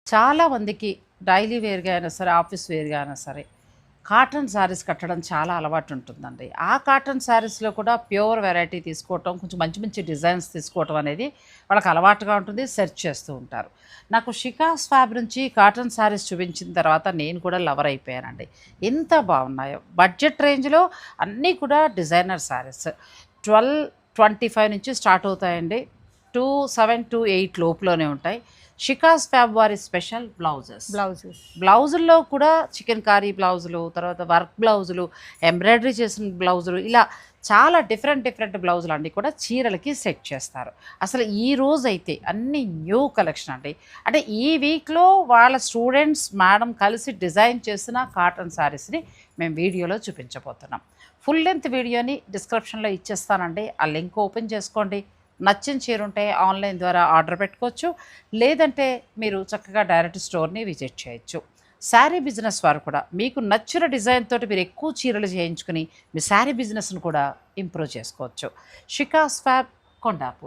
చాలామందికి డైలీ వేర్‌గా అయినా సరే, ఆఫీస్ వేర్‌గా అయినా సరే, కాటన్ శారీస్ కట్టడం చాలా అలవాటు ఉంటుందండి. ఆ కాటన్ శారీస్‌లో కూడా ప్యూర్ వెరైటీ తీసుకోవటం, కొంచెం మంచి మంచి డిజైన్స్ తీసుకోవటం అనేది వాళ్ళకి అలవాటుగా ఉంటుంది. సెర్చ్ చేస్తూ ఉంటారు. నాకు షికాస్ ఫ్యాబ్ నుంచి కాటన్ శారీస్ చూపించిన తర్వాత నేను కూడా లవర్ అయిపోయానండి. ఎంత బాగున్నాయో! బడ్జెట్ రేంజ్‌లో అన్నీ కూడా డిజైనర్ శారీస్. 1225 నుంచి స్టార్ట్ అవుతాయండి. 27-28 లోపులోనే ఉంటాయి. షికాస్ ఫ్యాబ్ వారి స్పెషల్ బ్లౌజెస్. బ్లౌజెస్. బ్లౌజుల్లో కూడా చికెన్ కారీ బ్లౌజులు, తర్వాత వర్క్ బ్లౌజులు, ఎంబ్రాయిడరీ చేసిన బ్లౌజులు, ఇలా చాలా డిఫరెంట్ డిఫరెంట్ బ్లౌజులు అన్నీ కూడా చీరలకి సెట్ చేస్తారు. అసలు ఈ రోజైతే అన్ని న్యూ కలెక్షన్ అండి. అంటే ఈ వీక్లో వాళ్ళ స్టూడెంట్స్ మేడం కలిసి డిజైన్ చేసిన కాటన్ శారీస్ని మేము వీడియోలో చూపించబోతున్నాం. ఫుల్ లెంత్ వీడియోని డిస్క్రిప్షన్లో ఇచ్చేస్తానండి. ఆ లింక్ ఓపెన్ చేసుకోండి. నచ్చిన చీర ఉంటే ఆన్లైన్ ద్వారా ఆర్డర్ పెట్టుకోవచ్చు. లేదంటే మీరు చక్కగా డైరెక్ట్ స్టోర్‌ని విజిట్ చేయొచ్చు. శారీ బిజినెస్ వారు కూడా మీకు నచ్చిన డిజైన్ తోటి మీరు ఎక్కువ చీరలు చేయించుకుని మీ శారీ బిజినెస్‌ని కూడా ఇంప్రూవ్ చేసుకోవచ్చు. షికాస్ ఫ్యాబ్, కొండాపూర్.